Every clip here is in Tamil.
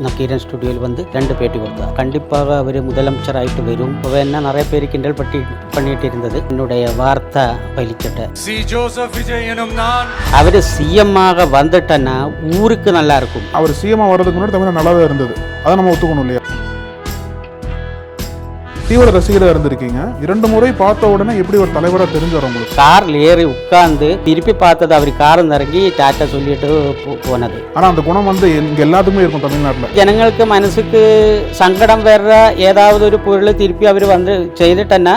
நக்கீரன் ஸ்டுடியோவில் வந்து 2 பேட்டி கொடுத்தார். கண்டிப்பாக அவர் முதலமைச்சராயிட்டு வரும். இப்போ என்ன நிறைய பேர் கிண்டல் பண்ணிட்டு இருந்தது. என்னுடைய வார்த்தை பயிலிச்சிட்ட அவர் சிஎம்மாக வந்துட்டேன்னா ஊருக்கு நல்லா இருக்கும். அவர் சிஎம்மாக வர்றதுக்கு முன்னாடி தமிழ் நல்லாவே இருந்தது. அதை நம்ம ஒத்துக்கணும் இல்லையா? தீவிர ரசிகராக இருந்திருக்கீங்க. 2 முறை பார்த்த உடனே எப்படி ஒரு தலைவராக தெரிஞ்சார் உங்களுக்கு? காரில் ஏறி உட்கார்ந்து திருப்பி பார்த்தது அவர் காரம் இறங்கி டாட்டா சொல்லிட்டு போனது. ஆனால் அந்த குணம் வந்து இங்கே எல்லாத்துக்குமே இருக்கும் தமிழ்நாட்டில். ஜனங்களுக்கு மனசுக்கு சங்கடம் வர்ற ஏதாவது ஒரு பொருள் திருப்பி அவர் வந்து செய்துட்டேன்னா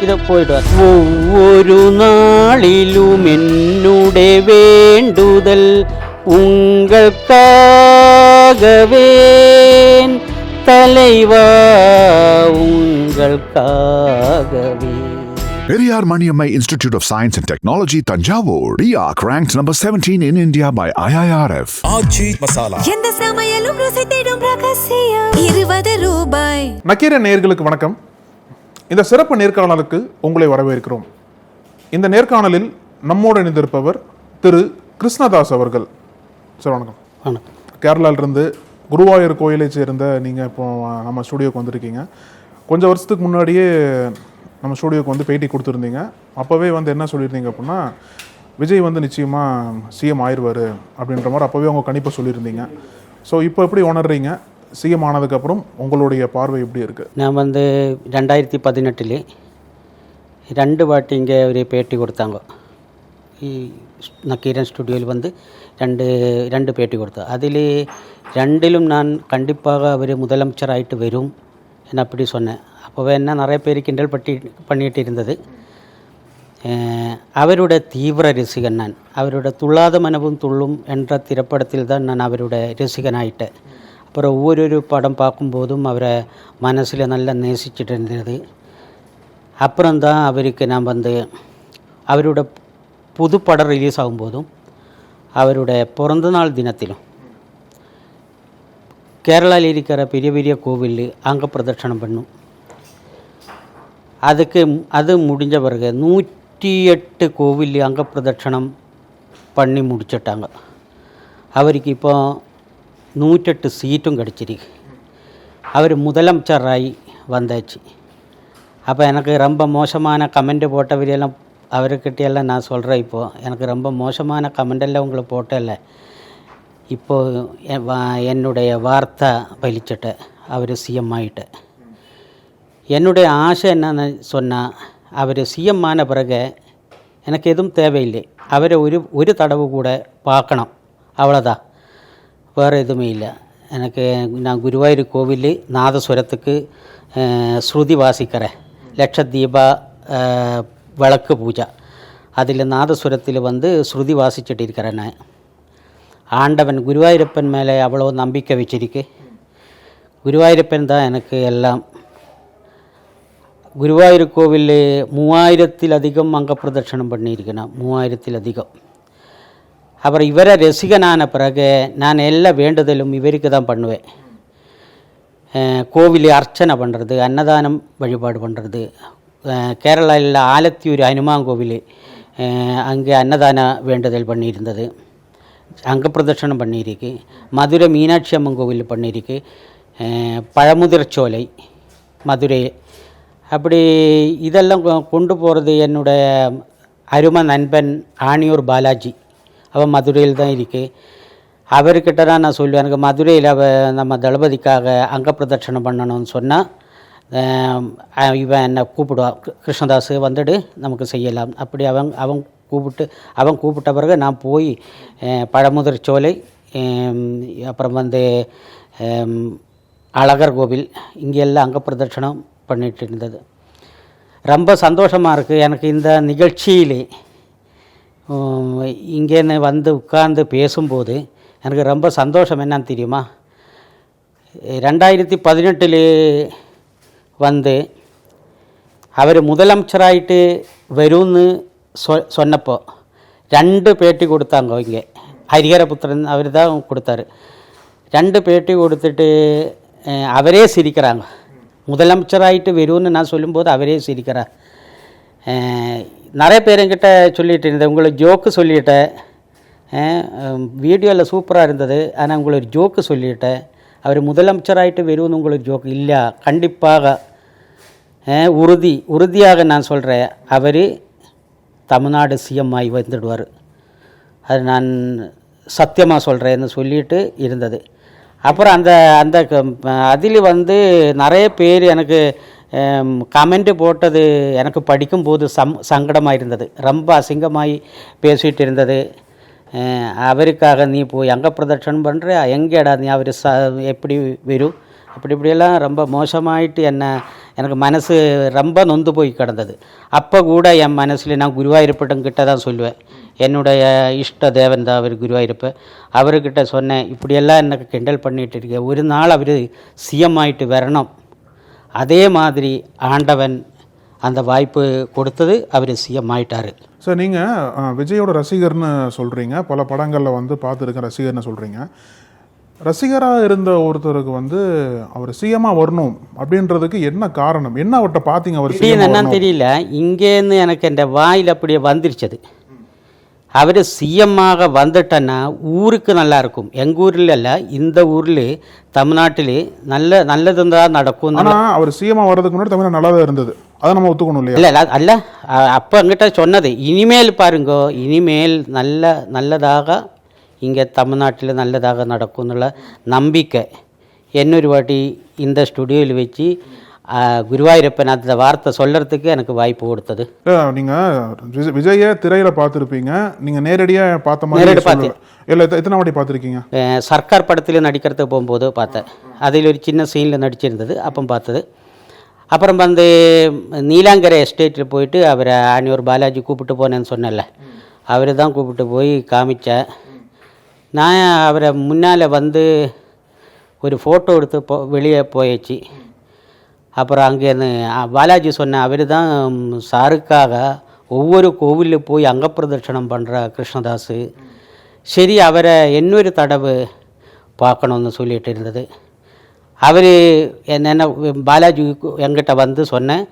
இது போயிடுவார். ஒவ்வொரு நாளிலும் என்னுடைய வேண்டுதல் உங்களுக்காகவே தலைவா உங்களுக்காகவே. Periyar Maniammai Institute of Science and Technology, Tanjavur. PIARC ranked number 17 in India by IIRF. ஆச்சி மசாலா. எந்த சமையலும் ருசி தேடும் ரகசியம். 20 ரூபாய். நக்கீரன் நேயர்களுக்கு வணக்கம். இந்த சிறப்பு நேர்காணலுக்கு உங்களை வரவேற்கிறோம். இந்த நேர்காணலில் நம்மோடு இணைந்திருப்பவர் திரு கிருஷ்ணதாஸ் அவர்கள். சார் வணக்கம். வணக்கம். கேரளாவிலிருந்து குருவாயூர் கோயிலை சேர்ந்த நீங்கள் இப்போ நம்ம ஸ்டூடியோக்கு வந்திருக்கீங்க. கொஞ்சம் வருஷத்துக்கு முன்னாடியே நம்ம ஸ்டூடியோக்கு வந்து பேட்டி கொடுத்துருந்தீங்க. அப்போவே வந்து என்ன சொல்லியிருந்தீங்க அப்படின்னா, விஜய் வந்து நிச்சயமாக சிஎம் ஆயிடுவார் அப்படின்ற மாதிரி அப்போவே அவங்க கணிப்பை சொல்லியிருந்தீங்க. ஸோ இப்போ எப்படி உணர்றீங்க? சிஎம் ஆனதுக்கப்புறம் உங்களுடைய பார்வை எப்படி இருக்குது? நான் வந்து 2018 2 வாட்டி இங்கே ஒரு பேட்டி கொடுத்தாங்க. நக்கீரன் ஸ்டுடியோவில் வந்து 2 பேட்டி கொடுத்தேன். அதில் 2லும் நான் கண்டிப்பாக அவர் முதலமைச்சராயிட்டு வரும் என்ன அப்படி சொன்னேன். அப்போவே என்ன நிறைய பேர் கிண்டல் பண்ணிட்டு இருந்தது. அவருடைய தீவிர ரசிகன் நான். அவருடைய துள்ளாத மனவும் துள்ளும் என்ற திரைப்படத்தில் தான் நான் அவருடைய ரசிகனாயிட்டேன். அப்புறம் ஒவ்வொரு படம் பார்க்கும்போதும் அவரை மனசில் நல்லா நேசிச்சுட்டு இருந்தது. அப்புறம்தான் அவருக்கு நான் வந்து அவரோட புது படம் ரிலீஸ் ஆகும்போதும் அவருடைய பிறந்தநாள் தினத்திலும் கேரளாவில் இருக்கிற பெரிய பெரிய கோவில் அங்கே பிரதட்சணம் பண்ணும். அது முடிஞ்ச பிறகு 108 கோவில் அங்கே பிரதட்சணம் பண்ணி முடிச்சிட்டாங்க. அவருக்கு இப்போ 108 சீட்டும் கிடச்சிருக்கு. அவர் முதலமைச்சராகி வந்தாச்சு. அப்போ எனக்கு ரொம்ப மோசமான கமெண்ட் போட்டவரையெல்லாம் அவர்கிட்டையெல்லாம் நான் சொல்கிறேன். இப்போது எனக்கு ரொம்ப மோசமான கமெண்டெல்லாம் உங்களை போட்டல. இப்போது என்னுடைய வார்த்தை பயிலிச்சிட்ட அவர் சிஎம் ஆகிட்ட. என்னுடைய ஆசை என்னன்னு சொன்னால், அவர் சிஎம் ஆன பிறகு எனக்கு எதுவும் தேவையில்லை. அவரை ஒரு தடவை கூட பார்க்கணும், அவ்வளோதான். வேறு எதுவுமே இல்லை எனக்கு. நான் குருவாயூர் கோவில் நாதஸ்வரத்துக்கு ஸ்ருதி வாசிக்கிறேன். லட்சதீப விளக்கு பூஜை அதில் நாதஸ்வரத்தில் வந்து ஸ்ருதி வாசிச்சுட்டு இருக்கிறேன் நான். ஆண்டவன் குருவாயூரப்பன் மேலே அவ்வளோ நம்பிக்கை வச்சிருக்கு. குருவாயூரப்பன் தான் எனக்கு எல்லாம். குருவாயூர் கோவில் 3000 அதிகம் அங்கே பிரதட்சணம் பண்ணியிருக்கேன் நான். 3000 அதிகம். அப்புறம் இவரை ரசிகனான பிறகு நான் எல்லா வேண்டுதலும் இவருக்கு தான் பண்ணுவேன். கோவில் அர்ச்சனை பண்ணுறது, அன்னதானம் வழிபாடு பண்ணுறது. கேரளாவில் ஆலத்தியூர் ஹனுமான் கோவில் அங்கே அன்னதான வேண்டுதல் பண்ணியிருந்தது, அங்கே பிரதட்சணம் பண்ணியிருக்கு. மதுரை மீனாட்சி அம்மன் கோவில் பண்ணியிருக்கு. பழமுதிர்ச்சோலை மதுரை. அப்படி இதெல்லாம் கொண்டு போகிறது என்னுடைய அருமை நண்பன் ஆணியூர் பாலாஜி. அவன் மதுரையில் தான் இருக்குது. அவர்கிட்ட தான் நான் சொல்லுவேன், எனக்கு மதுரையில் நம்ம தளபதிக்காக அங்கே பிரதட்சணம் பண்ணணும்னு சொன்னால் இவன் என்னை கூப்பிடுவான், கிருஷ்ணதாஸ் வந்துடு நமக்கு செய்யலாம். அப்படி அவன் கூப்பிட்ட பிறகு நான் போய் பழமுதிர் சோலை, அப்புறம் வந்து அழகர் கோவில் இங்கெல்லாம் அங்கே பிரதட்சணம் பண்ணிட்டு இருந்தது. ரொம்ப சந்தோஷமாக இருக்குது எனக்கு. இந்த நிகழ்ச்சியிலே இங்கேன்னு வந்து உட்கார்ந்து பேசும்போது எனக்கு ரொம்ப சந்தோஷம் என்னன்னு தெரியுமா? 2018 வந்து அவர் முதலமைச்சராயிட்டு வரும்னு சொன்னப்போ 2 பேட்டி கொடுத்தாங்க. இங்கே ஹரிஹரபுத்திரன் அவர் தான் கொடுத்தாரு. 2 பேட்டி கொடுத்துட்டு அவரே சிரிக்கிறாங்க. முதலமைச்சராயிட்டு வரும்னு நான் சொல்லும்போது அவரே சிரிக்கிறார். நிறைய பேர் என்கிட்ட சொல்லிட்டு இருந்தேன், உங்களை ஜோக்கு சொல்லிட்டேன், வீடியோவில் சூப்பராக இருந்தது. ஆனால் உங்களுக்கு ஜோக்கு சொல்லிட்டேன். அவர் முதலமைச்சராயிட்டு வரும்னு உங்களுக்கு ஜோக்கு இல்லை. கண்டிப்பாக உறுதியாக நான் சொல்கிறேன், அவர் தமிழ்நாடு சிஎம் ஆகி வந்துடுவார். அது நான் சத்தியமாக சொல்கிறேன்னு சொல்லிட்டு இருந்தது. அப்புறம் அந்த அதில் நிறைய பேர் எனக்கு கமெண்ட்டு போட்டது எனக்கு படிக்கும்போது சங்கடமாக இருந்தது. ரொம்ப அசிங்கமாகி பேசிகிட்டு இருந்தது. அவருக்காக நீ போய் அங்கே பிரதட்சணம் பண்ணுற, எங்கேடா நீ அவர் எப்படி வரும், இப்படியெல்லாம் ரொம்ப மோசமாயிட்டு எனக்கு மனசு ரொம்ப நொந்து போய் கிடந்தது. அப்போ கூட என் மனசில் நான் குருவாயூரப்பட்டங்கிட்ட தான் சொல்லுவேன். என்னுடைய இஷ்ட தேவன் தான் அவர் குருவாயூரப்ப. அவர்கிட்ட சொன்னேன், இப்படியெல்லாம் எனக்கு கிண்டல் பண்ணிகிட்டு இருக்கேன், ஒரு நாள் அவர் சிஎம் ஆகிட்டு வரணும். அதே மாதிரி ஆண்டவன் அந்த வாய்ப்பு கொடுத்தது, அவர் சிஎம் ஆகிட்டார். சார், நீங்கள் விஜயோட ரசிகர்னு சொல்கிறீங்க, பல படங்களில் பார்த்துருக்கேன் ரசிகர்னு சொல்கிறீங்க. ரசிகராக இருந்த ஒருத்தருக்கு அவர் சிஎம்மாக வரணும் அப்படின்றதுக்கு என்ன காரணம்? என்ன அவர்கிட்ட பார்த்தீங்க அவர் என்னன்னு தெரியல. இங்கேருந்து எனக்கு இந்த வாயில் அப்படியே வந்துருச்சது. அவர் சிஎம்மாக வந்துட்டேன்னா ஊருக்கு நல்லா இருக்கும். எங்கள் ஊரில் இல்லை, இந்த ஊரில் தமிழ்நாட்டில் நல்லது தான் நடக்கும். ஆனால் அவர் சிஎம்மாக வர்றதுக்கு முன்னாடி தமிழ்நாடு நல்லா தான் இருந்தது, அதை நம்ம ஒத்துக்கணும் இல்லையா? இல்லை அல்ல, அப்போ எங்கிட்ட சொன்னது, இனிமேல் பாருங்கோ, இனிமேல் நல்லதாக இங்கே தமிழ்நாட்டில் நல்லதாக நடக்கும்னுள்ள நம்பிக்கை இன்னொரு வாட்டி இந்த ஸ்டுடியோவில் வச்சு குருவாயூரப்பன் அந்த வார்த்தை சொல்கிறதுக்கு எனக்கு வாய்ப்பு கொடுத்தது. நீங்கள் விஜயை திரையில் பார்த்துருப்பீங்க, நீங்கள் நேரடியாக பார்த்த மாதிரி பார்த்தேன். இல்லை, எத்தனை வாட்டி பார்த்துருக்கீங்க? சர்க்கார் படத்தில் நடிக்கிறதுக்கு போகும்போது பார்த்தேன். அதில் ஒரு சின்ன சீனில் நடிச்சிருந்தது, அப்போ பார்த்தது. அப்புறம் நீலாங்கரை எஸ்டேட்டில் போயிட்டு அவரை ஆனியூர் பாலாஜி கூப்பிட்டு போனேன்னு சொன்னேன்ல, அவர் தான் கூப்பிட்டு போய் காமிச்சேன். நான் அவரை முன்னால் ஒரு ஃபோட்டோ எடுத்து வெளியே போயிடுச்சு. அப்புறம் அங்கேருந்து பாலாஜி சொன்ன, அவர் தான் சாருக்காக ஒவ்வொரு கோவிலில் போய் அங்கப்பிரதட்சணம் பண்ணுற கிருஷ்ணதாஸ். சரி, அவரை இன்னொரு தடவை பார்க்கணுன்னு சொல்லிட்டு இருந்தது. அவர் என்ன பாலாஜி என்கிட்ட சொன்னேன்,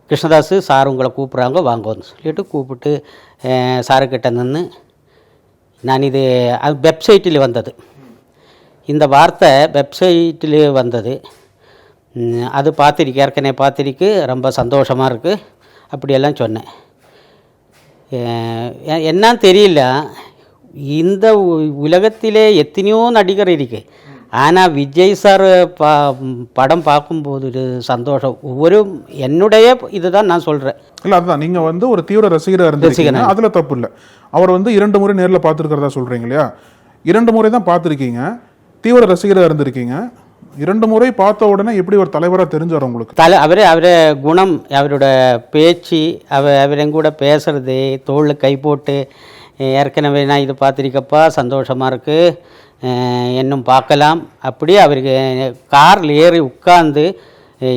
கிருஷ்ணதாஸ் சார் உங்களை கூப்பிட்றாங்க வாங்கன்னு சொல்லிட்டு கூப்பிட்டு சாருக்கிட்ட நின்று நான் இது வெப்சைட்டில் வந்தது, இந்த வார்த்தை வெப்சைட்டில் வந்தது, அது பார்த்துருக்கு, ஏற்கனவே பார்த்துருக்கு, ரொம்ப சந்தோஷமாக இருக்குது அப்படியெல்லாம் சொன்னேன். என்னன்னு தெரியல, இந்த உலகத்திலே எத்தனையோ நடிகர் இருக்குது. ஆனால் விஜய் சார் படம் பார்க்கும்போது ஒரு சந்தோஷம். என்னுடைய இதுதான் நான் சொல்கிறேன். இல்லை, அதுதான் நீங்கள் ஒரு தீவிர ரசிகராக இருந்துருக்கீங்க, அதில் தப்பு இல்லை. அவர் 2 முறை நேரில் பார்த்துருக்கிறதா சொல்கிறீங்க இல்லையா? 2 முறை தான் பார்த்துருக்கீங்க, தீவிர ரசிகராக இருந்திருக்கீங்க. 2 முறை பார்த்த உடனே எப்படி ஒரு தலைவராக தெரிஞ்சார் உங்களுக்கு? அவரை குணம், அவரோட பேச்சு, அவர் எங்கூட பேசுறது, தோளில் கை போட்டு, ஏற்கனவே நான் இது பார்த்துருக்கப்பா சந்தோஷமாக இருக்குது, இன்னும் பார்க்கலாம், அப்படியே அவருக்கு காரில் ஏறி உட்கார்ந்து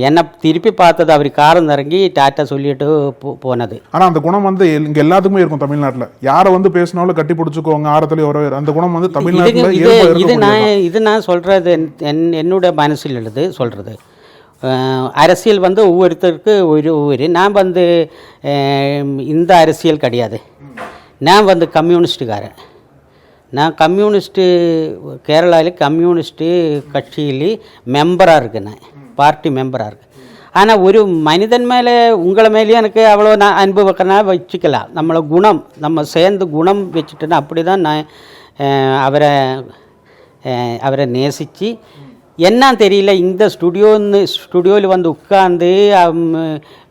என்னை திருப்பி பார்த்தது, அவர் காரம் இறங்கி டாட்டா சொல்லிட்டு போனது. ஆனால் அந்த குணம் இங்கே எல்லாத்துக்குமே இருக்கும். தமிழ்நாட்டில் யாரை பேசினாலும் கட்டி பிடிச்சிக்கோங்க, ஆரத்துலேயும் வர அந்த குணம் தமிழ்நாட்டில். இது நான் சொல்கிறது என்னோட மனசில் எழுது சொல்கிறது. அரசியல் ஒவ்வொருத்தருக்கு ஒவ்வொரு நான் இந்த அரசியல் கிடையாது. நான் கம்யூனிஸ்டுக்காரன். நான் கம்யூனிஸ்ட்டு கேரளாவில் கம்யூனிஸ்ட்டு கட்சியில் மெம்பராக இருக்கேன், நான் பார்ட்டி மெம்பராக இருக்கேன். ஆனால் ஒரு மனிதன் மேலே உங்களை மேலேயும் எனக்கு அவ்வளோ நான் அன்பு வைக்கனா வச்சுக்கலாம். நம்மளை குணம் நம்ம சேர்ந்து குணம் வச்சுட்டேன்னா அப்படி தான் நான் அவரை நேசித்து என்னன்னு தெரியல. இந்த ஸ்டுடியோவில் உட்கார்ந்து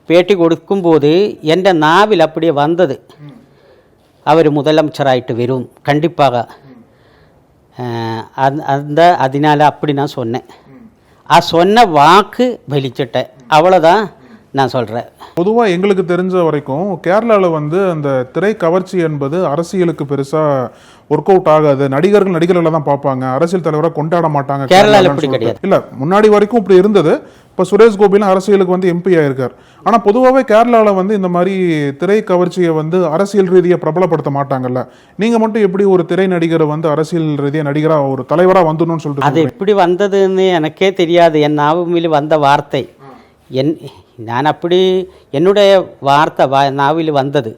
பேட்டி கொடுக்கும்போது என் நாவில் அப்படியே வந்தது, அவர் முதலமைச்சராயிட்டு வரும் கண்டிப்பாக. அதனால் அப்படி நான் சொன்னேன். சொன்ன வாக்கு வெளிச்சிட்டேன், அவ்வளோதான் நான் சொல்கிறேன். பொதுவாக எங்களுக்கு தெரிஞ்ச வரைக்கும் கேரளாவில் அந்த திரை கவர்ச்சி என்பது அரசியலுக்கு பெருசாக ஒர்க் அவுட் ஆகாது. நடிகர்களை தான் பார்ப்பாங்க, அரசியல் தலைவராக கொண்டாட மாட்டாங்க. கேரளாவில் இப்படி கிடையாது. இல்லை, முன்னாடி வரைக்கும் இப்படி இருந்தது. இப்போ சுரேஷ் கோபிலாம் அரசியலுக்கு எம்பி ஆயிருக்கார். ஆனால் பொதுவாகவே கேரளாவில் இந்த மாதிரி திரை கவர்ச்சியை அரசியல் ரீதியாக பிரபலப்படுத்த மாட்டாங்கல்ல. நீங்கள் மட்டும் எப்படி ஒரு திரை நடிகரை அரசியல் ரீதியாக நடிகராக ஒரு தலைவராக வந்துடணும்னு சொல்லிட்டு? அது எப்படி வந்ததுன்னு எனக்கே தெரியாது. என் நாவில் வந்த வார்த்தை, நான் அப்படி என்னுடைய வார்த்தை நாவில் வந்தது,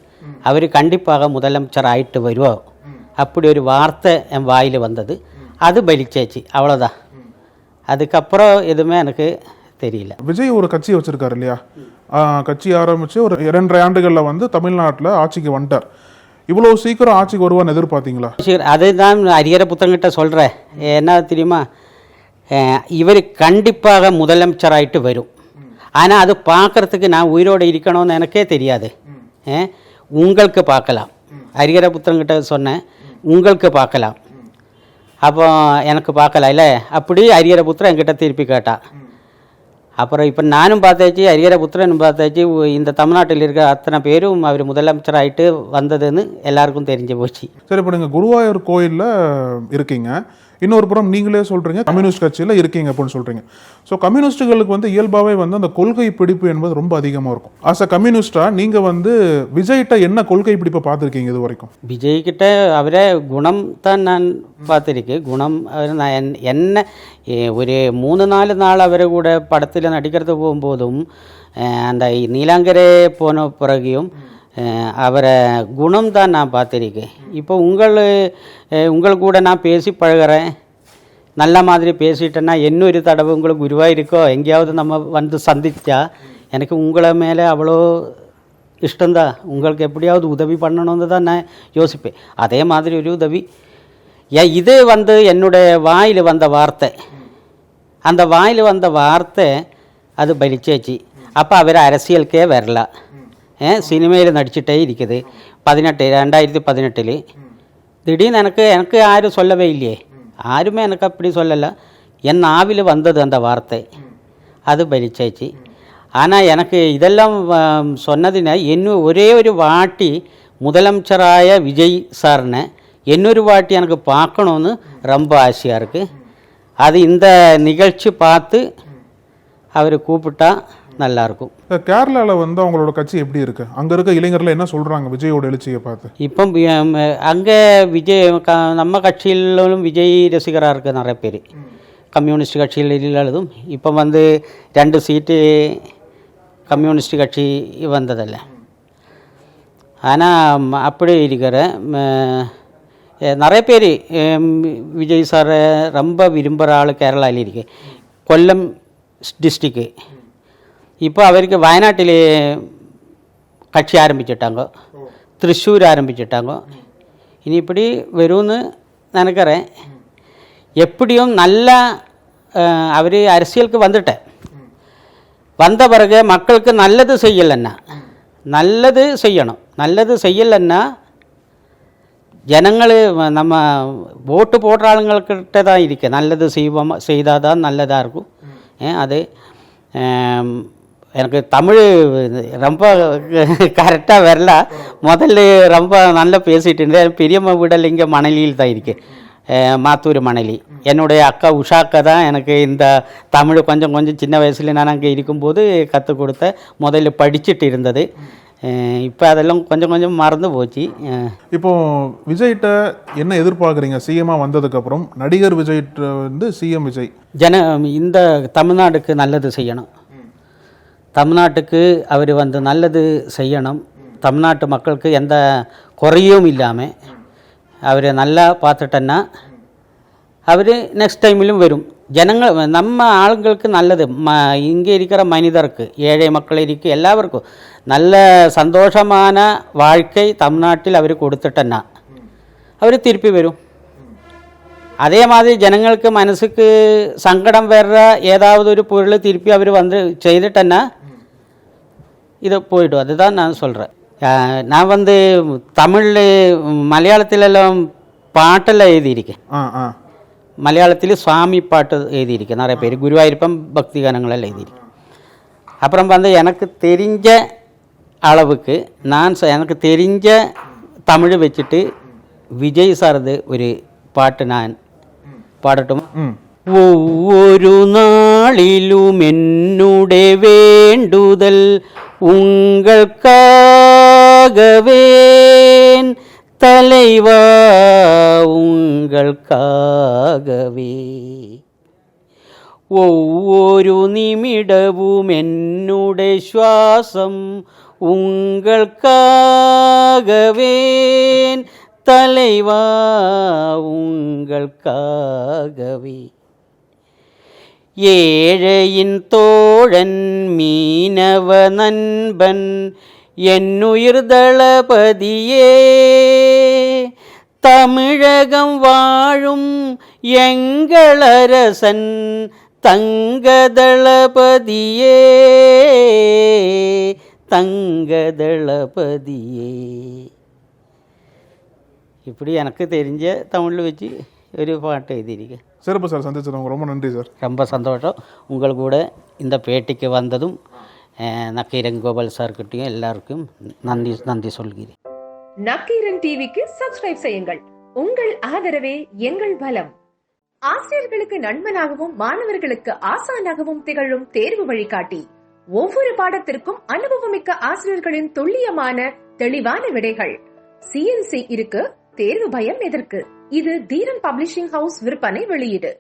அவர் கண்டிப்பாக முதலமைச்சர் ஆயிட்டு வருவோம் அப்படி ஒரு வார்த்தை என் வாயில் வந்தது, அது பலிச்சேச்சு, அவ்வளோதான். அதுக்கப்புறம் எதுவுமே எனக்கு தெரியல. விஜய் ஒரு கட்சி வச்சிருக்காரு இல்லையா, கட்சி ஆரம்பித்து ஒரு 2.5 ஆண்டுகளில் வந்து தமிழ்நாட்டில் ஆட்சிக்கு வந்துட்டார். இவ்வளோ சீக்கிரம் ஆட்சிக்கு வருவான்னு எதிர்பார்த்தீங்களா? சரி, அதுதான் ஹரிஹர புத்தங்கிட்ட சொல்கிறேன். என்ன தெரியுமா, இவர் கண்டிப்பாக முதலமைச்சராயிட்டு வரும். ஆனால் அது பார்க்குறதுக்கு நான் உயிரோடு இருக்கணும்னு எனக்கே தெரியாது. உங்களுக்கு பார்க்கலாம், ஹரிஹர புத்தங்கிட்ட சொன்னேன், உங்களுக்கு பார்க்கலாம். அப்போ எனக்கு பார்க்கல இல்லை, அப்படி ஹரிஹர புத்திரன் என்கிட்ட திருப்பி கேட்டா. அப்புறம் இப்போ நானும் பார்த்தாச்சு, ஹரிஹர புத்திரனும் பார்த்தாச்சு, இந்த தமிழ்நாட்டில் இருக்கிற அத்தனை பேரும் அவர் முதலமைச்சராகிட்டு வந்ததுன்னு எல்லாருக்கும் தெரிஞ்சு போச்சு. சரி, இப்போ நீங்கள் குருவாயூர் கோயிலில் இருக்கீங்க, இன்னொரு புறம் நீங்களே சொல்கிறீங்க கம்யூனிஸ்ட் கட்சியில் இருக்கீங்க அப்படின்னு சொல்கிறீங்க. ஸோ கம்யூனிஸ்ட்டுகளுக்கு வந்து இயல்பாகவே வந்து அந்த கொள்கை பிடிப்பு என்பது ரொம்ப அதிகமாக இருக்கும். ஆஸ் அ கம்யூனிஸ்டாக நீங்கள் வந்து விஜய்கிட்ட என்ன கொள்கை பிடிப்பை பார்த்துருக்கீங்க இது வரைக்கும்? விஜய்கிட்ட அவரே குணம் தான் நான் பார்த்துருக்கேன். குணம் அவர் நான் என்ன ஒரு 3-4 நாள் அவரை கூட படத்தில் நடிக்கிறது போகும்போதும் அந்த நீலாங்கரே போன பிறகையும் அவரை குணம் தான் நான் பார்த்துருக்கேன். இப்போ உங்கள் கூட நான் பேசி பழகிறேன், நல்ல மாதிரி பேசிட்டேன்னா இன்னொரு தடவை உங்களுக்கு குருவாயிருக்கோ எங்கேயாவது நம்ம வந்து சந்திச்சா எனக்கு உங்களை மேலே அவ்வளோ இஷ்டம்தான், உங்களுக்கு எப்படியாவது உதவி பண்ணணும்னு தான் நான் யோசிப்பேன். அதே மாதிரி ஒரு உதவி இது வந்து என்னுடைய வாயில் வந்த வார்த்தை, அந்த வாயில் வந்த வார்த்தை அது பலிச்சேச்சு. அப்போ அவர் அரசியலுக்கே வரல, சினிமையில் நடிச்சுட்டே இருக்குது. 2018 திடீர்னு எனக்கு யாரும் சொல்லவே இல்லையே, யாருமே எனக்கு அப்படி சொல்லலை. என் நாவில் வந்தது அந்த வார்த்தை, அது பலிச்சாச்சு. ஆனால் எனக்கு இதெல்லாம் சொன்னதுன்னா இன்னும் ஒரே ஒரு வாட்டி முதலமைச்சராய விஜய் சார்னை இன்னொரு வாட்டி எனக்கு பார்க்கணுன்னு ரொம்ப ஆசையாக இருக்குது. அது இந்த நிகழ்ச்சி பார்த்து அவர் கூப்பிட்டா நல்லாயிருக்கும். கேரளாவில் வந்து அவங்களோட கட்சி எப்படி இருக்குது? அங்கே இருக்க இளைஞர்கள் என்ன சொல்கிறாங்க விஜயோட எழுச்சியை பார்த்து? இப்போ அங்கே விஜய் நம்ம கட்சியிலும் விஜய் ரசிகராக இருக்க நிறைய பேர், கம்யூனிஸ்ட் கட்சியில் இல்லாததும் இப்போ வந்து 2 சீட்டு கம்யூனிஸ்ட் கட்சி வந்ததில்லை. ஆனால் அப்படி இருக்கிற நிறைய பேர் விஜய் சாரை ரொம்ப விரும்புகிற ஆள் கேரளாவில் இருக்கு. கொல்லம் டிஸ்ட்ரிக்கு இப்போ அவருக்கு வயநாட்டிலே கட்சி ஆரம்பிச்சிட்டாங்க, திருச்சூர் ஆரம்பிச்சிட்டாங்க. இனி இப்படி வரும்னு நினைக்கிறேன். எப்படியும் நல்லா அவர் அரசியலுக்கு வந்துட்டேன். வந்த பிறகு மக்களுக்கு நல்லது செய்யலைன்னா, நல்லது செய்யணும், நல்லது செய்யலைன்னா ஜனங்கள் நம்ம ஓட்டு போடுற ஆளுங்கள்கிட்ட தான் இருக்கு. நல்லது செய்தால் தான் நல்லதாக இருக்கும். அது எனக்கு தமிழ் ரொம்ப கரெக்டாக வரல. முதல்ல ரொம்ப நல்லா பேசிகிட்டு இருந்தேன். பெரியம்மா வீடல் இங்கே மணலியில் தான் இருக்கு, மாத்தூர் மணலி. என்னுடைய அக்கா உஷாக்கா தான் எனக்கு இந்த தமிழ் கொஞ்சம் சின்ன வயசில் நான் அங்கே இருக்கும்போது கற்றுக் கொடுத்த, முதல்ல படிச்சுட்டு இருந்தது. இப்போ அதெல்லாம் கொஞ்சம் மறந்து போச்சு. இப்போது விஜய்கிட்ட என்ன எதிர்பார்க்குறீங்க? சிஎம்மாக வந்ததுக்கப்புறம் நடிகர் விஜய்கிட்ட வந்து சிஎம் விஜய் இந்த தமிழ்நாட்டுக்கு நல்லது செய்யணும், தமிழ்நாட்டுக்கு அவர் வந்து நல்லது செய்யணும். தமிழ்நாட்டு மக்களுக்கு எந்த குறையும் இல்லாமல் அவர் நல்லா பார்த்துட்டேன்னா அவர் நெக்ஸ்ட் டைமிலும் வரும். ஜனங்கள் நம்ம ஆளுங்களுக்கு நல்லது, இங்கே இருக்கிற மனிதருக்கு, ஏழை மக்கள் இருக்கு எல்லாருக்கும் நல்ல சந்தோஷமான வாழ்க்கை தமிழ்நாட்டில் அவர் கொடுத்துட்டேன்னா அவர் திருப்பி வரும். அதே மாதிரி ஜனங்களுக்கு மனசுக்கு சங்கடம் வர்ற ஏதாவது ஒரு பொருள் திருப்பி அவர் வந்து செய்துட்டேன்னா இது போய்டும். அதுதான் நான் சொல்கிறேன். நான் வந்து தமிழில் மலையாளத்திலெல்லாம் பாட்டெல்லாம் எழுதியிருக்கேன். மலையாளத்தில் சுவாமி பாட்டு எழுதியிருக்கேன் நிறைய பேர், குருவாயூரப்பன் பக்தி கானங்களெல்லாம் எழுதியிருக்கேன். அப்புறம் வந்து எனக்கு தெரிஞ்ச அளவுக்கு எனக்கு தெரிஞ்ச தமிழ் வச்சுட்டு விஜய் சார்து ஒரு பாட்டு நான் பாடட்டும். ஒவ்வொரு நாளிலும் என்னுடைய வேண்டுதல் உங்களுக்காகவே தலைவா, உங்களுக்காகவே ஒவ்வொரு நிமிடமும் என்னுடைய சுவாசம் உங்களுக்காகவே தலைவா உங்களுக்காகவே. ஏழையின் தோழன் மீனவ நண்பன் என்னுயிர் தளபதியே, தமிழகம் வாழும் எங்களரசன் தங்கதளபதியே, தங்கதளபதியே. இப்படி எனக்கு தெரிஞ்ச தமிழில் வச்சு ஒரு பாட்டு எழுதியிருக்கேன். சிறப்பு சார், சந்திச்சது ரொம்ப நன்றி சார். ரொம்ப சந்தோஷம் உங்கள் கூட இந்த பேட்டிக்கு வந்ததும். நக்கீரன் கோபால் சார்கிட்டையும் எல்லாருக்கும் நன்றி சொல்கிறேன். நக்கீரன் டிவிக்கு சப்ஸ்கிரைப் செய்யுங்கள். உங்கள் ஆதரவே எங்கள் பலம். ஆசிரியர்களுக்கு நண்பனாகவும் மாணவர்களுக்கு ஆசானாகவும் திகழும் தேர்வு வழிகாட்டி. ஒவ்வொரு பாடத்திற்கும் அனுபவமிக்க ஆசிரியர்களின் துல்லியமான தெளிவான விடைகள். CNC இருக்கு, தேர்வு பயம் எதற்கு? இது தீரன் பப்ளிஷிங் ஹவுஸ் விற்பனை வெளியீடு.